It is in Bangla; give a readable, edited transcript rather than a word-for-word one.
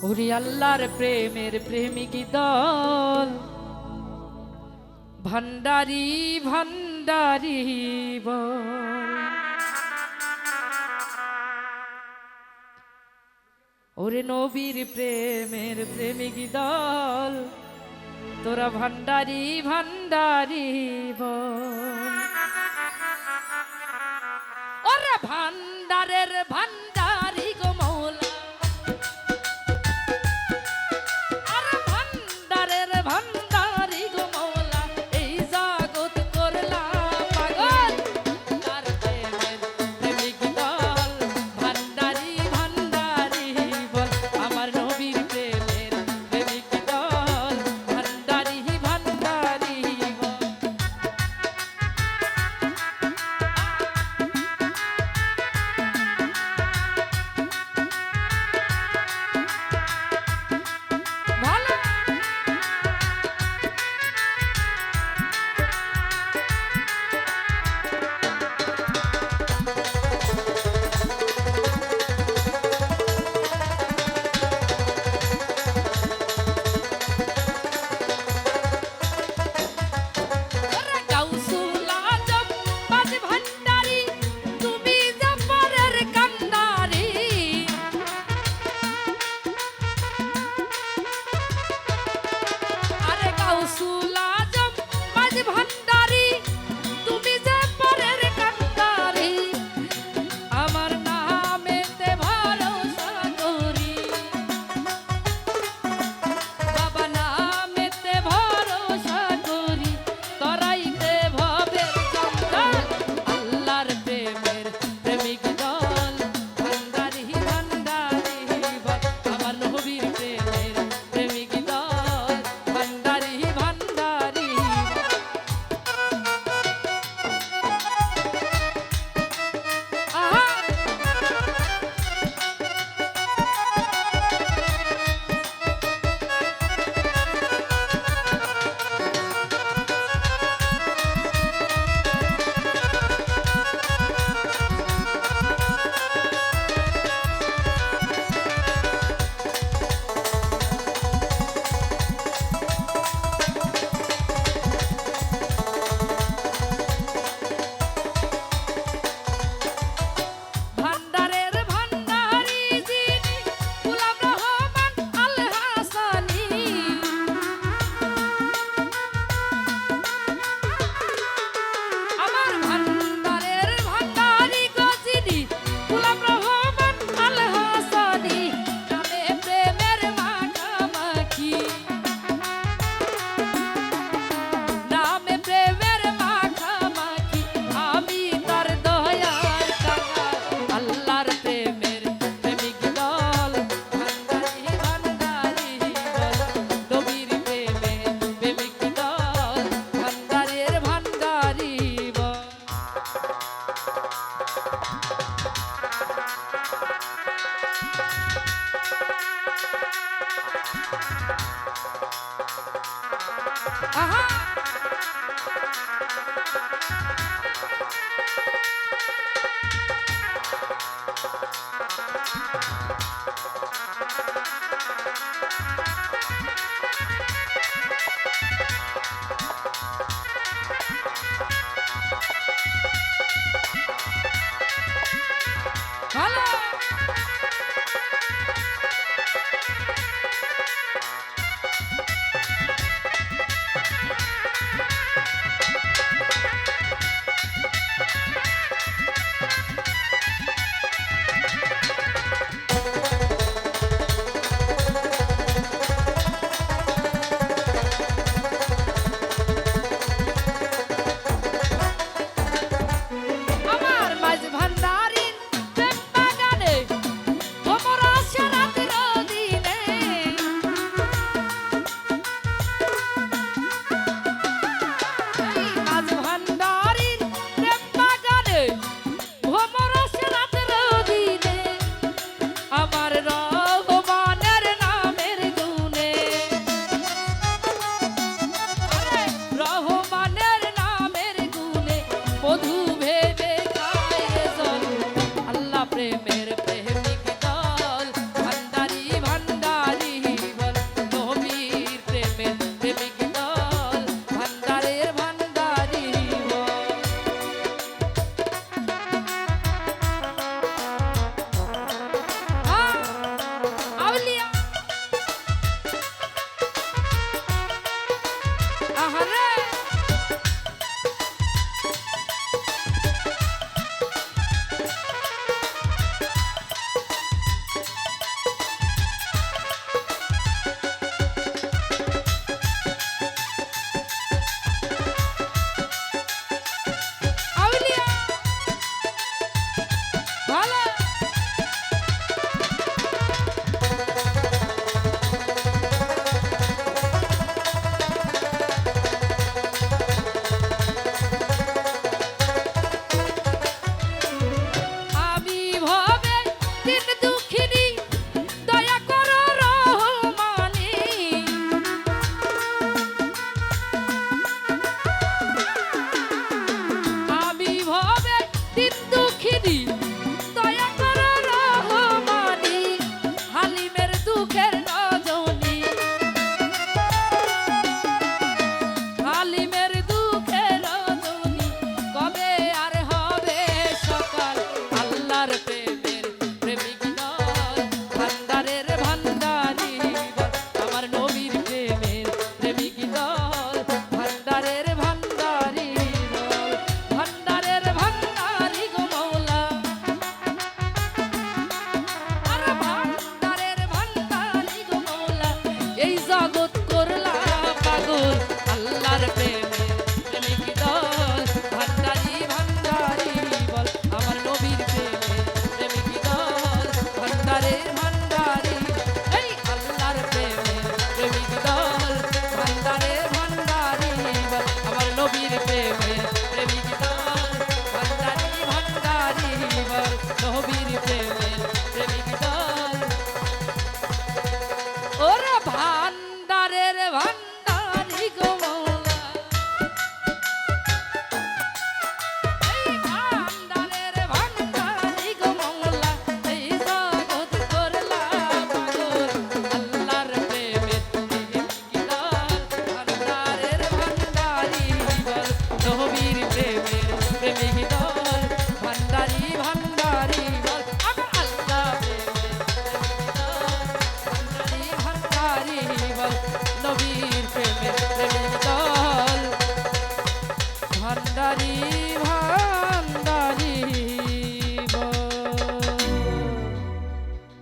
ওরে আল্লাহর প্রেমের প্রেমিক দল ভান্ডারি ভান্ডারি বল। ওরে নবীর প্রেমের প্রেমিক দল তোরা ভান্ডারি ভান্ডারি বল। ওরে ভান্ডারের ভান্ডারি গো মৌলা, আরে ভান্ডারের ভান্ডারি গো মৌলা, এই জগৎ করলাম পাগল। তার প্রেমের প্রেমিক দল ভান্ডারি ভান্ডারি বল। আমার নবীর প্রেমের প্রেমিক দল ভান্ডারি ভান্ডারি বল। ভালো ওরে গাউসুল আজম বাজ ভান্ডারি, তুমি জাফরের কান্ডারি। আরে গাউসুল আজম বাজ ভান্ডারি, তুমি জাফরের কান্ডারি। আমার নামেতে ভরসা করি, বাবা নামেতে ভরসা করি, তরাইতে ভবের জঞ্জাল। আল্লাহর প্রেমের প্রেমিক দল ভান্ডারি ভান্ডারি বল। আমার নবীর প্রেমের প্রেমিক দল ভান্ডারি ভান্ডারি বল। আহা ভান্ডারের ভান্ডারি যিনি গোলাম রহমান আল হাসানি। আমার ভান্ডারের ভান্ডারি গো যিনি গোলাম রহমান আল হাসানি। নামে প্রেমের মাখামাখি, নামে প্রেমের মাখামাখি, আমি তার দয়ার কাঙাল। আল্লাহর প্রেমের প্রেমিক দল ভান্ডারি ভান্ডারি বল। নবীর প্রেমের প্রেমিক দল ভান্ডারের ভান্ডারি বল। আহা ভালো জগৎ করলা পাগল আল্লাহর প্রেমে প্রেমিক দল ভান্ডারি ভান্ডারি বল আমার নবীর প্রেমে প্রেমিক দল ভান্ডারে ভান্ডারি এই আল্লাহর প্রেমে প্রেমিক দল ভান্ডারে ভান্ডারি বল আমার নবীর প্রেমে প্রেমিক দল ভান্ডারি ভান্ডারি বল নবীর প্রেমে প্রেমিক দল ওরে ভান্ডারের ভান্ডারি গো মৌলা এই ভান্ডারের ভান্ডারি গো মৌলা এই জগৎ করলা পাগল আল্লাহর প্রেমের প্রেমিক দল ভান্ডারের ভান্ডারি বল নবীর প্রেমের প্রেমিক দল ভান্ডারি ভান্ডারি বল আমার আল্লাহ নবীর প্রেমের প্রেমিক দল ভান্ডারি